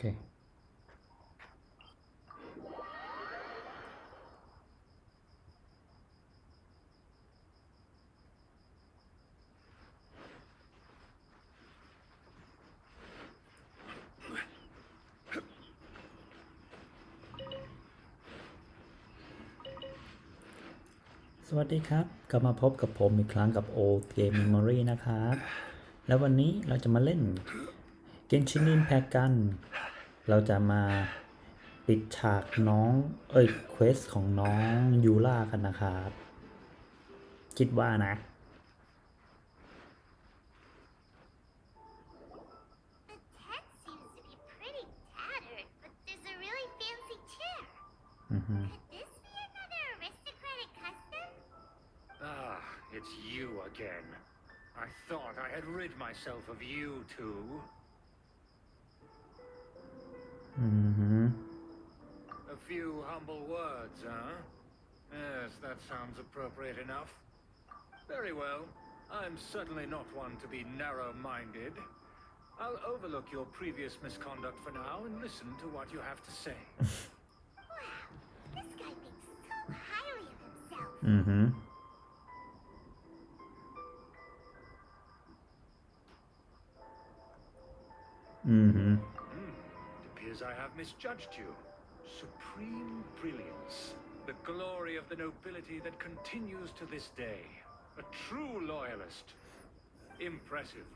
สวัสดีครับกลับมาพบกับผมอีกครั้งกับ Old Game Memory นะครับ แล้ววันนี้เราจะมาเล่น Genshin Impact กัน เราจะมาปิดฉากน้องเควสของน้องยูล่ากันนะครับ คิดว่านะ It's you again. I thought I had rid myself of you two. A few humble words, huh? Yes, that sounds appropriate enough. Very well. I'm certainly not one to be narrow-minded. I'll overlook your previous misconduct for now and listen to what you have to say. Wow, this guy thinks so highly of himself. It appears I have misjudged you. Supreme brilliance. The glory of the nobility that continues to this day. A true loyalist. Impressive.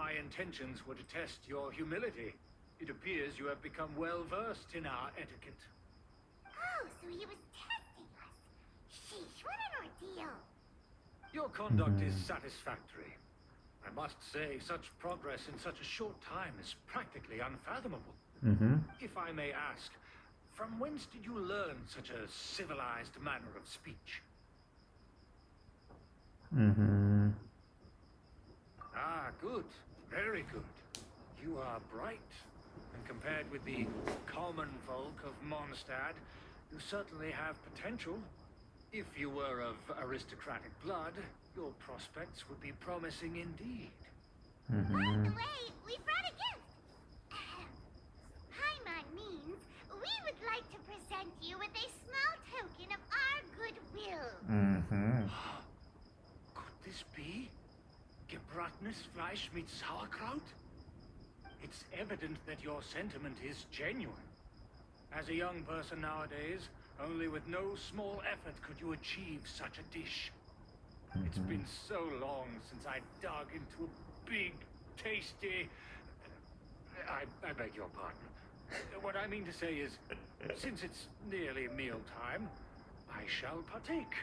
My intentions were to test your humility. It appears you have become well-versed in our etiquette. Oh, so he was testing us. Sheesh, what an ordeal. Your conduct is satisfactory. I must say, such progress in such a short time is practically unfathomable. If I may ask, from whence did you learn such a civilized manner of speech? Ah, good. Very good. You are bright. And compared with the common folk of Mondstadt, you certainly have potential. If you were of aristocratic blood, your prospects would be promising indeed. By the way, we brought a gift. Paimon means we would like to present you with a small token of our goodwill. Could this be gebratenes Fleisch mit Sauerkraut? It's evident that your sentiment is genuine. As a young person nowadays, only with no small effort could you achieve such a dish. It's been so long since I dug into a big, tasty... I beg your pardon. What I mean to say is, since it's nearly mealtime, I shall partake.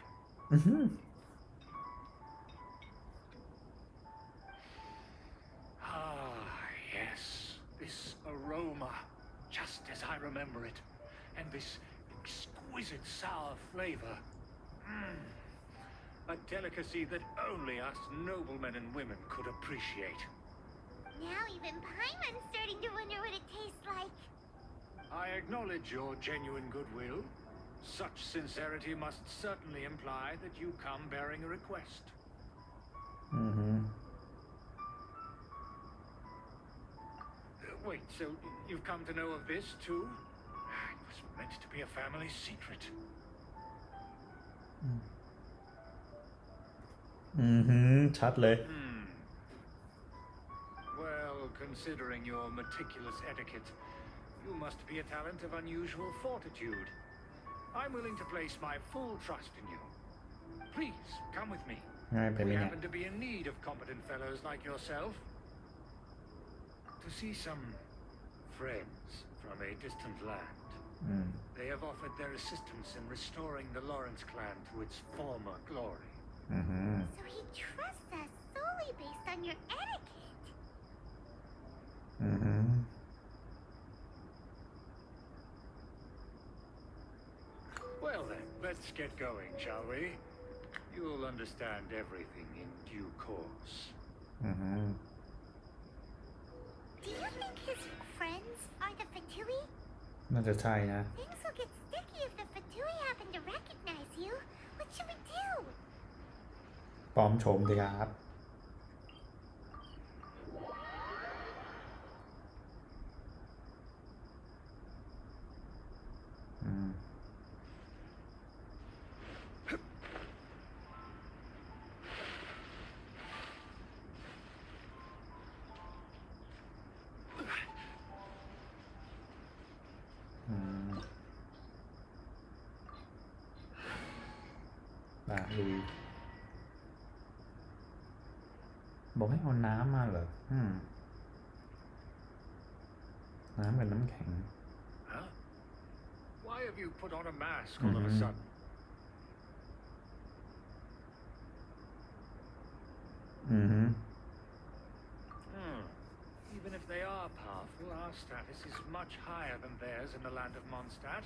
Ah, yes. This aroma, just as I remember it. And this exquisite sour flavor. A delicacy that only us noblemen and women could appreciate. Now even Paimon's starting to wonder what it tastes like. I acknowledge your genuine goodwill. Such sincerity must certainly imply that you come bearing a request. Wait, so you've come to know of this too? It was meant to be a family secret.ชัดเลย Well, considering your meticulous etiquette, you must be a talent of unusual fortitude. I'm willing to place my full trust in you. Please, come with me. ง่ายไปไหม We เนี่ย happen to be in need of competent fellows like yourself. To see some friends from a distant land. They have offered their assistance in restoring the Lawrence clan to its former glory. So he trusts us solely based on your etiquette. Well then, let's get going, shall we? You'll understand everything in due course. Do you think his friends are the Fatui? น่าจะใช่นะ Things will get sticky if the Fatui happen to recognize you. What should we do? ปลอมโฉมสิครับ Wow, ป่ะลุยบอกให้เอาน้ำมาเหรอน้ำกับน้ำแข็ง Huh? Why have you put on a mask all of a sudden? Even if they are powerful, our status is much higher than theirs in the land of Mondstadt.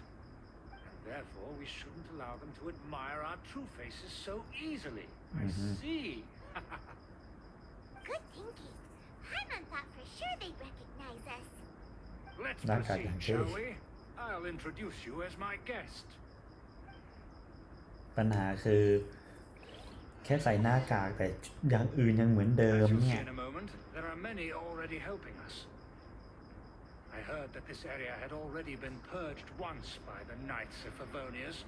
And therefore, we shouldn't allow them to admire our true faces so easily. I see. Good thinking. Paimon thought for sure they'd recognize us. Let's That guy proceed, can shall do. we? I'll introduce you as my guest. ปัญหาคือแค่ใส่หน้ากากแต่อย่างอื่นยังเหมือนเดิม As you'll เนี่ see ย in a moment, there are many already helping us. I heard that this area had already been purged once by the Knights of Favonius,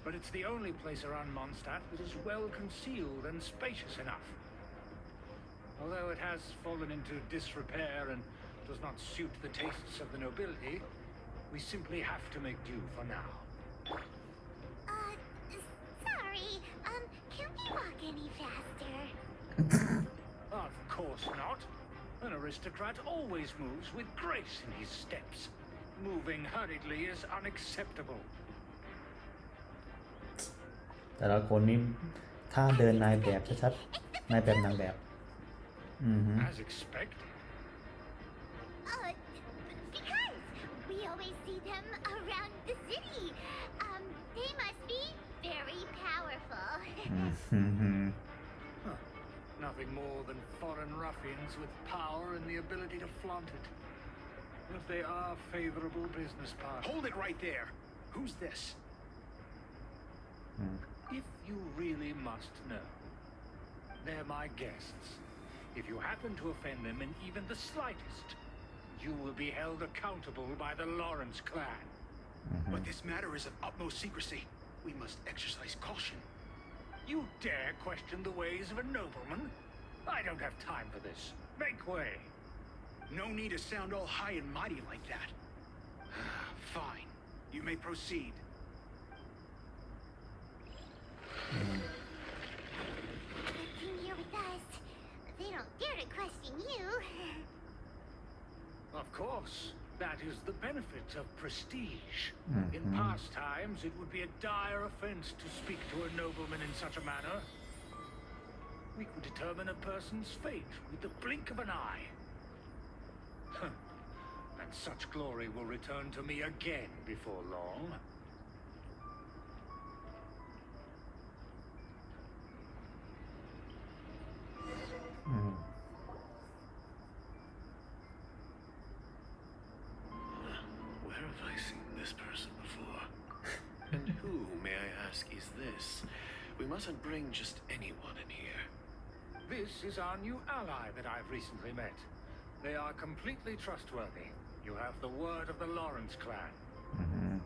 but it's the only place around Mondstadt that is well concealed and spacious enough. Although it has fallen into disrepair and does not suit the tastes of the nobility, we simply have to make do for now. Sorry, can we walk any faster? Of course not. An aristocrat always moves with grace in his steps. Moving hurriedly is unacceptable. แต่ละคนนี่ท่าเดินนายแบบชัดๆนายแบบนางแบบ As expected. Because we always see them around the city. They must be very powerful. Nothing more than foreign ruffians with power and the ability to flaunt it. But they are favorable business partners. Hold it right there. Who's this? If you really must know, they're my guests. If you happen to offend them in even the slightest, you will be held accountable by the Lawrence clan. But this matter is of utmost secrecy. We must exercise caution. You dare question the ways of a nobleman? I don't have time for this. Make way. No need to sound all high and mighty like that. Fine. You may proceed. Good thing you're with us. They don't dare to question you. Of course, that is the benefit of prestige. In past times, it would be a dire offense to speak to a nobleman in such a manner. We could determine a person's fate with the blink of an eye. And such glory will return to me again before long. Where have I seen this person before? And who, may I ask, is this? We mustn't bring just anyone in here. This is our new ally that I've recently met. They are completely trustworthy. You have the word of the Lawrence clan.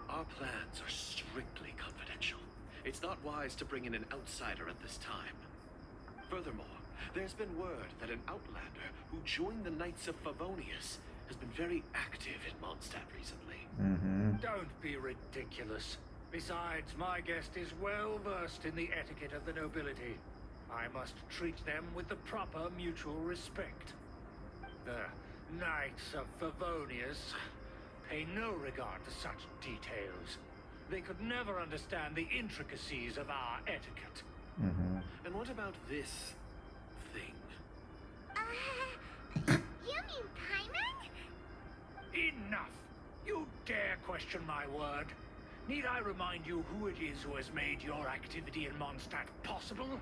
Our plans are strictly confidential. It's not wise to bring in an outsider at this time. Furthermore, there's been word that an outlander who joined the Knights of Favonius has been very active in Mondstadt recently. Don't be ridiculous. Besides, my guest is well versed in the etiquette of the nobility. I must treat them with the proper mutual respect. The Knights of Favonius pay no regard to such details. They could never understand the intricacies of our etiquette. And what about this thing? You mean Paimon? Enough! You dare question my word? Need I remind you who it is who has made your activity in Mondstadt possible?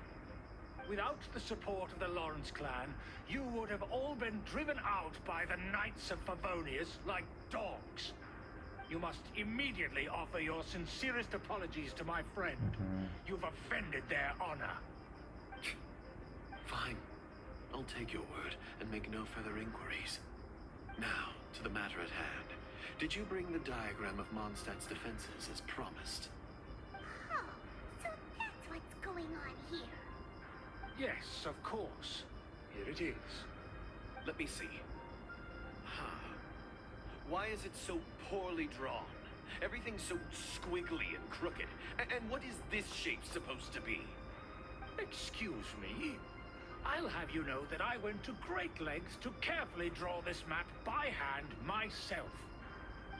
Without the support of the Lawrence clan, you would have all been driven out by the Knights of Favonius like dogs. You must immediately offer your sincerest apologies to my friend. You've offended their honor. Fine. I'll take your word and make no further inquiries. Now, to the matter at hand. Did you bring the diagram of Mondstadt's defenses as promised? Oh, so that's what's going on here. Yes, of course. Here it is. Let me see. Why is it so poorly drawn? Everything's so squiggly and crooked. And what is this shape supposed to be? Excuse me. I'll have you know that I went to great lengths to carefully draw this map by hand myself.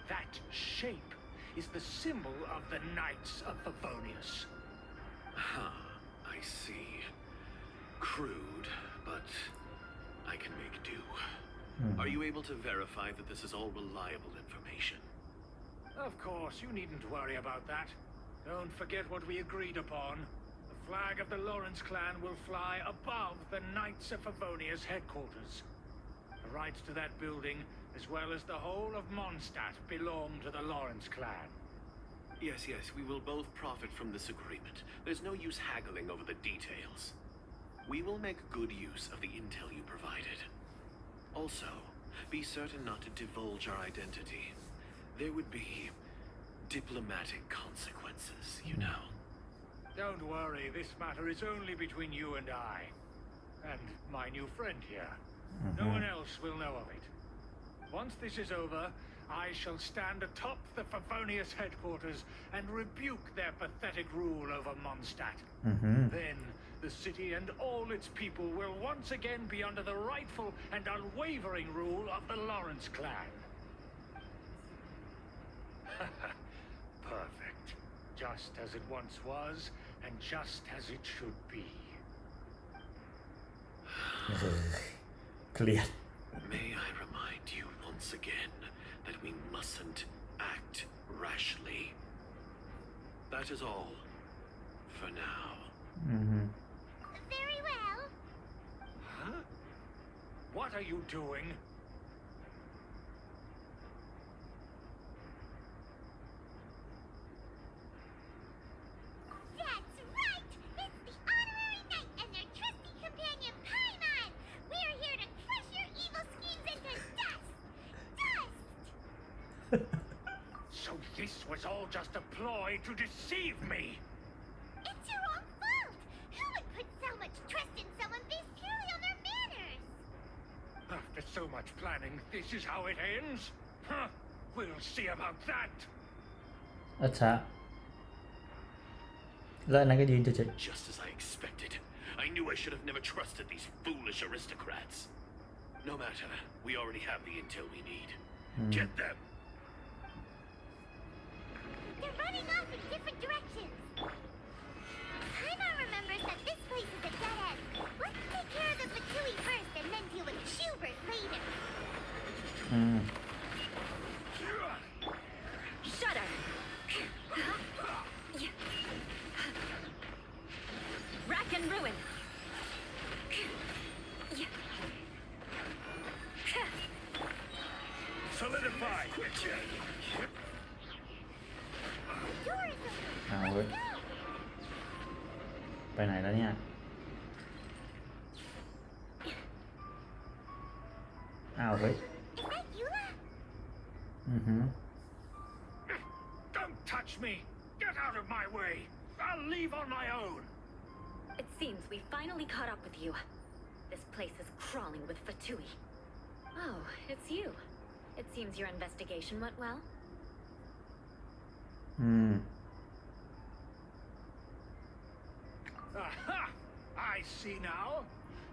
That shape is the symbol of the Knights of Favonius. I see. Crude, but I can make do. Are you able to verify that this is all reliable information? Of course, you needn't worry about that. Don't forget what we agreed upon. The flag of the Lawrence clan will fly above the Knights of Favonius headquarters. The rights to that building, as well as the whole of Mondstadt, belong to the Lawrence clan. Yes, we will both profit from this agreement. There's no use haggling over the details. We will make good use of the intel you provided. Also, be certain not to divulge our identity. There would be diplomatic consequences, you know. Don't worry, this matter is only between you and I. And my new friend here. No one else will know of it. Once this is over, I shall stand atop the Favonius headquarters and rebuke their pathetic rule over Mondstadt. Then, the city and all its people will once again be under the rightful and unwavering rule of the Lawrence clan. Perfect. Just as it once was, and just as it should be. เครียด May I remind you once again that we mustn't act rashly. That is all. For now. Very well. Huh? What are you doing? That's right! It's the Honorary Knight and their trusty companion, Paimon! We're here to crush your evil schemes into dust! Dust! So this was all just a ploy to deceive me! It's your own fault! Who would put so much trust in someone based purely on their manners? After so much planning, this is how it ends? Huh? We'll see about that! อัชชะแล้วอันนั้นก็ยืนเฉย Just as I expected. I knew I should have never trusted these foolish aristocrats. No matter, we already have the intel we need. Get them! They're running off in different directions. Paimon remembers that this place is a dead end. Let's take care of the Fatui first and then deal with Schubert later. ๆ Shudder! Rack and ruin! Solidify! Door is open. เอาเว้ย ไปไหนแล้วเนี่ย อ้าวเฮ้ย Is that Eula? Don't touch me! Get out of my way! I'll leave on my own! It seems we finally caught up with you. This place is crawling with Fatui. Oh, it's you. It seems your investigation went well. Aha! I see now.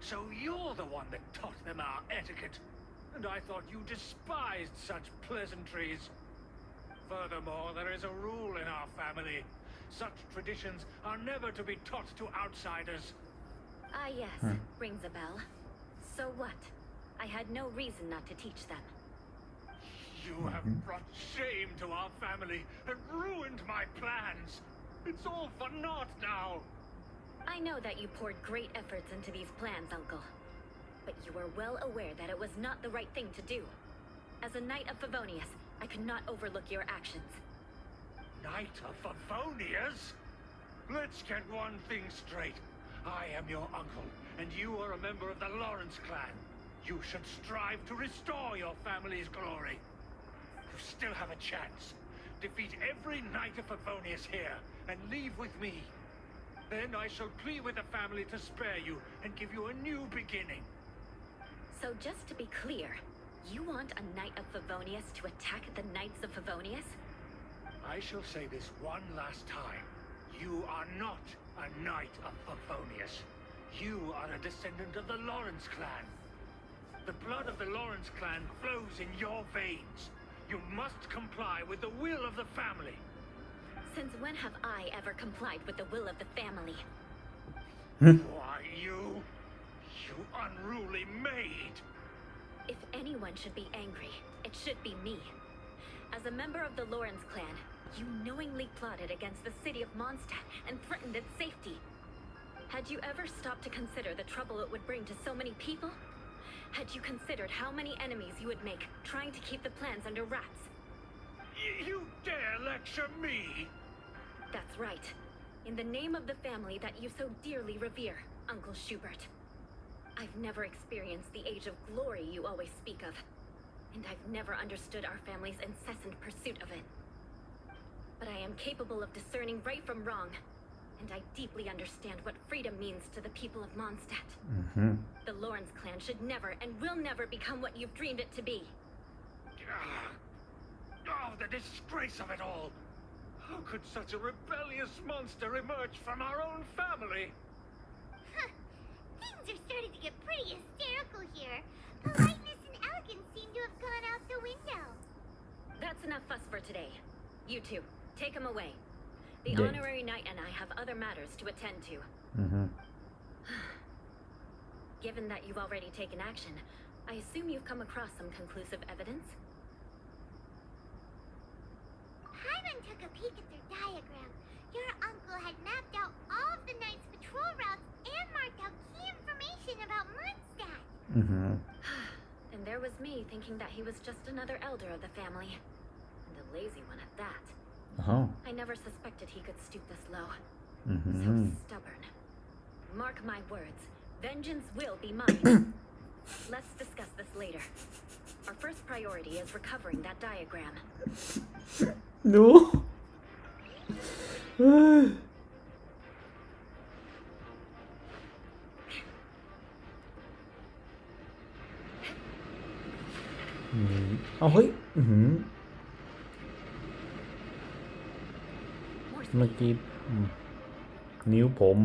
So you're the one that taught them our etiquette. And I thought you despised such pleasantries. Furthermore, there is a rule in our family. Such traditions are never to be taught to outsiders. Ah, yes. Rings a bell. So what? I had no reason not to teach them. You have brought shame to our family and ruined my plans. It's all for naught now. I know that you poured great efforts into these plans, Uncle. But you were well aware that it was not the right thing to do. As a Knight of Favonius, I could not overlook your actions. Knight of Favonius? Let's get one thing straight. I am your uncle, and you are a member of the Lawrence clan. You should strive to restore your family's glory. You still have a chance. Defeat every Knight of Favonius here, and leave with me. Then I shall plead with the family to spare you and give you a new beginning. So just to be clear, you want a Knight of Favonius to attack the Knights of Favonius? I shall say this one last time. You are not a knight of Favonius. You are a descendant of the Lawrence clan. The blood of the Lawrence clan flows in your veins. You must comply with the will of the family. Since when have I ever complied with the will of the family? Why, you unruly maid! If anyone should be angry, it should be me. As a member of the Lawrence clan, you knowingly plotted against the city of Mondstadt and threatened its safety. Had you ever stopped to consider the trouble it would bring to so many people? Had you considered how many enemies you would make trying to keep the plans under wraps? You dare lecture me? That's right. In the name of the family that you so dearly revere, Uncle Schubert. I've never experienced the age of glory you always speak of, and I've never understood our family's incessant pursuit of it. But I am capable of discerning right from wrong, and I deeply understand what freedom means to the people of Mondstadt. The Lawrence clan should never and will never become what you've dreamed it to be. Oh, the disgrace of it all! How could such a rebellious monster emerge from our own family? Huh. Things are starting to get pretty hysterical here. Politeness and elegance seem to have gone out the window. That's enough fuss for today. You two, take him away. The Yeah. honorary knight and I have other matters to attend to. Given that you've already taken action, I assume you've come across some conclusive evidence? Hyman took a peek at their diagram. Your uncle had mapped out all of the Knight's patrol routes and marked out key information about Mondstadt. And there was me thinking that he was just another elder of the family. And a lazy one at that. I never suspected he could stoop this low. So stubborn. Mark my words. Vengeance will be mine. Let's discuss this later. Our first priority is recovering that diagram. ดู เอาเฮ้ย More เมื่อ speed. กี้นิ้วผม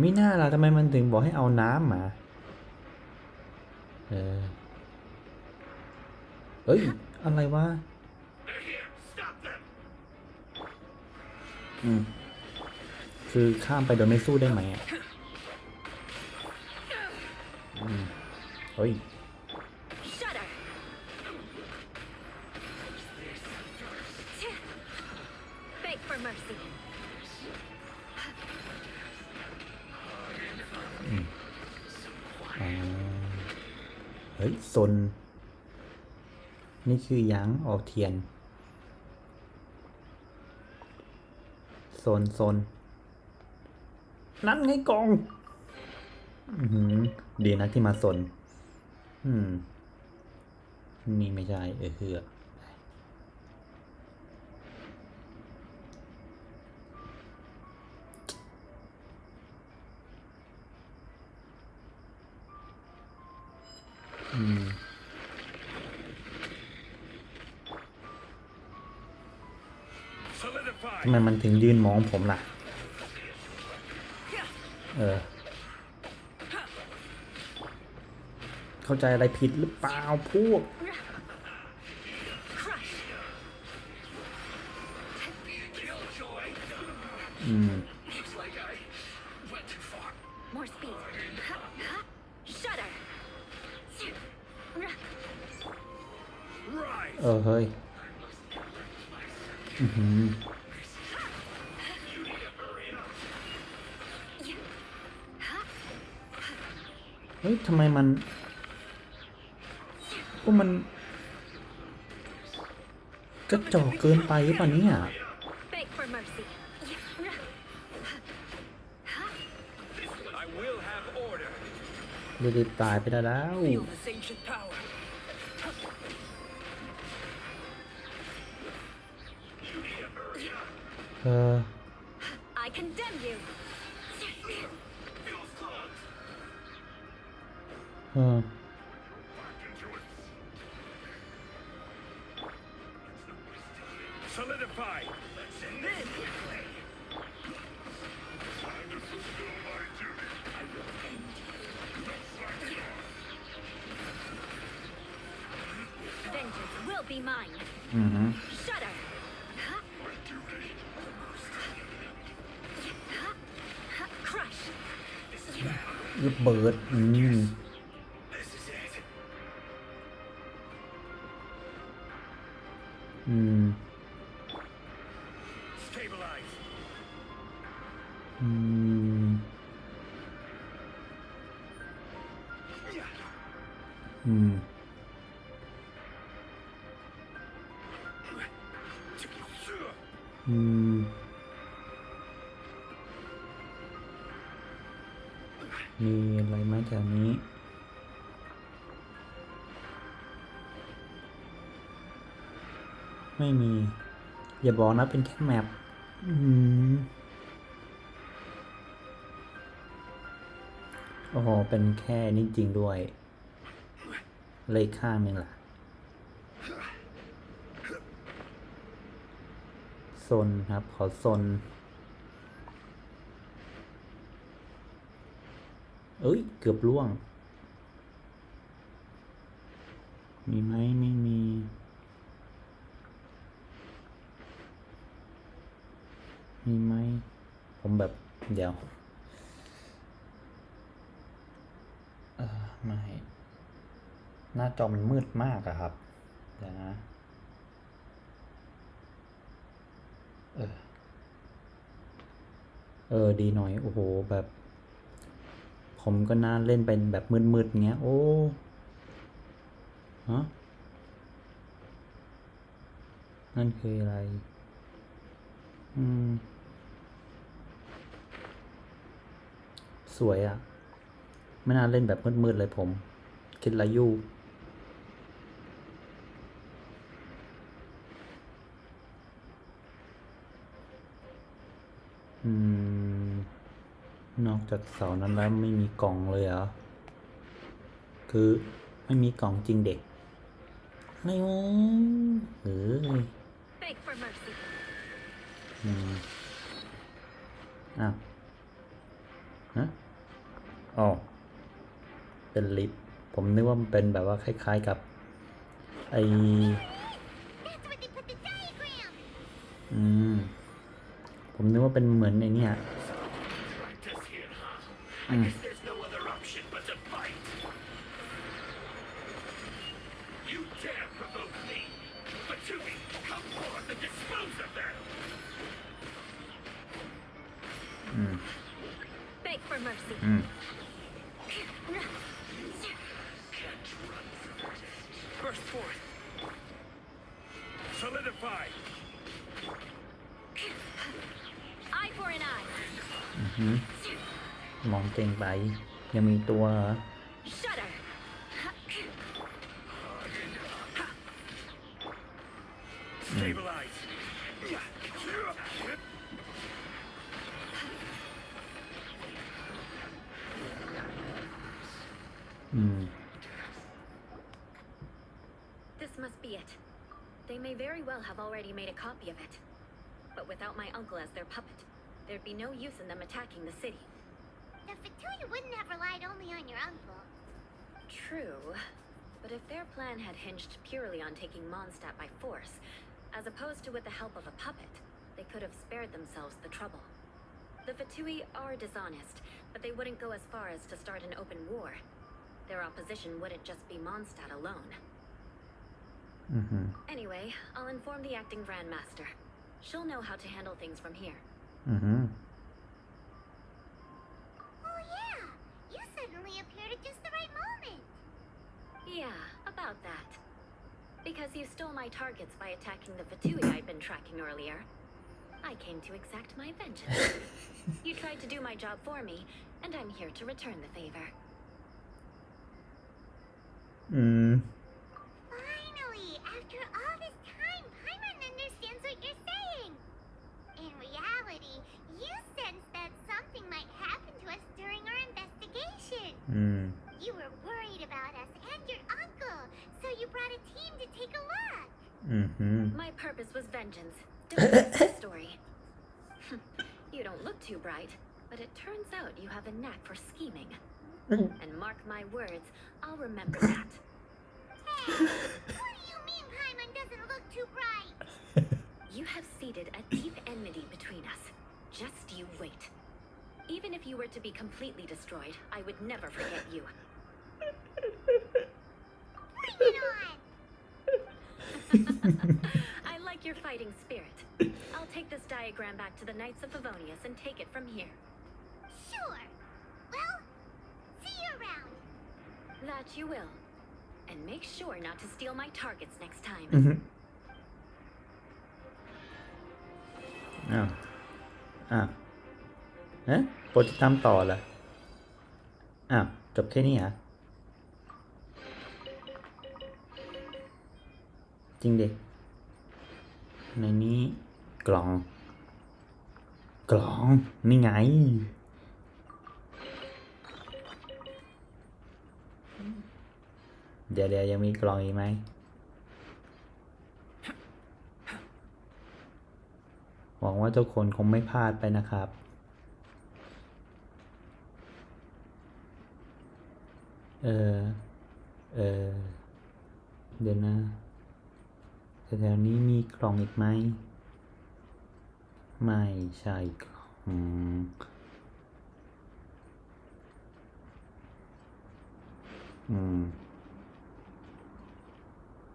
มีหน้าล่ะทำไมมันถึงบอกให้เอาน้ำมาเอ้ย อะไรวะ คือข้ามไปโดยไม่สู้ได้ไหมอ่ะเฮ้ย Shudder. Beg for mercy. เฮ้ยซนนี่คือหยังออกเทียนโซนนั่นไงกองดีนะที่มาสนนี่ไม่ใช่เหือทำไมมันถึงยืนมองผมล่ะเข้าใจอะไรผิดหรือเปล่าพวก Crush. Looks like I went too far. More speed. Shudder. เฮ้ยเฮ้ยทำไมมันมันกระจอกเกินไปป่ะเนี่ย Beg for mercy. I will have order. เดี๋ยวตายไปได้แล้ว Feel this ancient power. I condemn you. เ be mine. อือฮึ Shudder. Crush. ระเบิดThis is it. อืม Stabilize. อืม อืม อืม มีอะไรไหมแถวนี้ ไม่มี อย่าบอกนะเป็นแค่แมปอืม โอ้โห เป็นแค่นี้จริงด้วย เลยข้างหนึ่งล่ะซนครับ ขอซน เอ้ย เกือบล่วง มีไหมไม่มี มีไหม ผมแบบ เดี๋ยว ไม่ หน้าจอมันมืดมากอะครับ เดี๋ยวนะ ดีหน่อย โอ้โห แบบ ผมก็น่าเล่นเป็นแบบมืดๆเงี้ย โอ้ ฮะ นั่นคืออะไร สวยอะ ไม่น่าเล่นแบบมืดๆเลยผม คิดละยู่ นอกจากเสานั้นแล้วไม่มีกล่องเลยเหรอ คือไม่มีกล่องจริงเด็ก ไม่วะBeg for mercy. อ้าวฮะอ๋อเป็นลิฟต์ ผมนึกว่ามันเป็นแบบว่าคล้ายๆกับ ไอ That's where they put the diagram. ผมนึกว่าเป็นเหมือนไอเนี่ย Practice here, huh? I guess there's no other option but to fight. You dare provoke me, but to me, come forth and dispose of them. Beg for mercy. Can't run from it. Burst forth. Solidify. Eye for an eye. มองเก่งไป ยังมีตัวเหรอ Shudder. Stabilize. อืม This must be it. They may very well have already made a copy of it. But without my uncle as their puppet, there'd be no use in them attacking the city. The Fatui wouldn't have relied only on your uncle. True. But if their plan had hinged purely on taking Mondstadt by force, as opposed to with the help of a puppet, they could have spared themselves the trouble. The Fatui are dishonest, but they wouldn't go as far as to start an open war. Their opposition wouldn't just be Mondstadt alone. Anyway, I'll inform the acting Grandmaster. She'll know how to handle things from here. Oh yeah, you suddenly appeared at just the right moment. Yeah, about that. Because you stole my targets by attacking the Fatui I'd been tracking earlier. I came to exact my vengeance. You tried to do my job for me, and I'm here to return the favor. Finally, after all this time, Paimon understands what you're saying. In reality, you sensed that something might happen to us during our investigation. You were worried about us and your uncle, so you brought a team to take a look. My purpose was vengeance. Don't the story. You don't look too bright, but it turns out you have a knack for scheming. And mark my words, I'll remember that. Hey, what do you mean Paimon doesn't look too bright. You have seeded a deep enmity between us. Just you wait. Even if you were to be completely destroyed, I would never forget you. Bring it on! I like your fighting spirit. I'll take this diagram back to the Knights of Favonius and take it from here. Sure. Well, see you around. That you will. And make sure not to steal my targets next time. อ้าวอ้าวเอ๊ะโปรติตามต่อเหรออ้าวจบแค่นี้เหรอจริงดิในนี้กล่องนี่ไงเดี๋ยวยังมีกล่องอีกไหมหวังว่าทุกคนคงไม่พลาดไปนะครับเดี๋ยวนะแถวๆนี้มีกล่องอีกไหมไม่ใช่กล่อง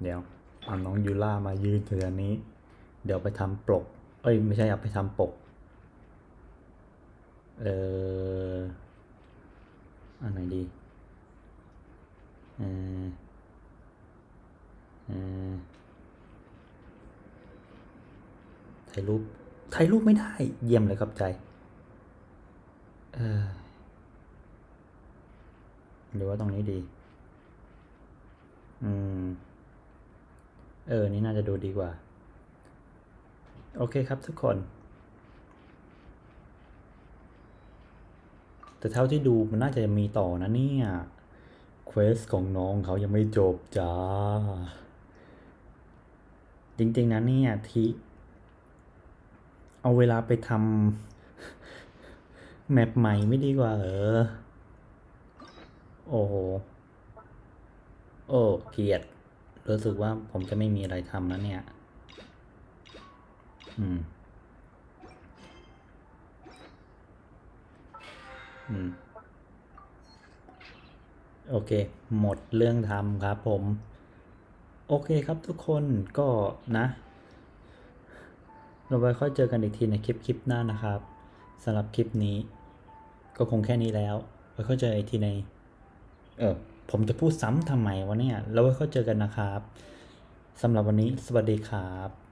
เดี๋ยวเอาน้องยูล่ามายืนแถวนี้เดี๋ยวไปทำปกไม่ใช่เอาไปทำปกอันไหนดีถ่ายรูปไม่ได้เยี่ยมเลยครับใจหรือว่าตรงนี้ดีนี่น่าจะดูดีกว่าโอเคครับทุกคนแต่เท่าที่ดูมันน่าจะมีต่อนะเนี่ยเควสของน้องเขายังไม่จบจ้าจริงๆนะเนี่ยที่เอาเวลาไปทำแมปใหม่ไม่ดีกว่าโอ้โหเกลียดรู้สึกว่าผมจะไม่มีอะไรทำแล้วเนี่ยโอเคหมดเรื่องทำครับผมโอเคครับทุกคนก็นะเราไว้ค่อยเจอกันอีกทีในคลิปหน้านะครับสำหรับคลิปนี้ก็คงแค่นี้แล้วไว้ค่อยเจออีกทีในผมจะพูดซ้ำทำไมวะเนี่ยเราไว้ค่อยเจอกันนะครับสำหรับวันนี้สวัสดีครับ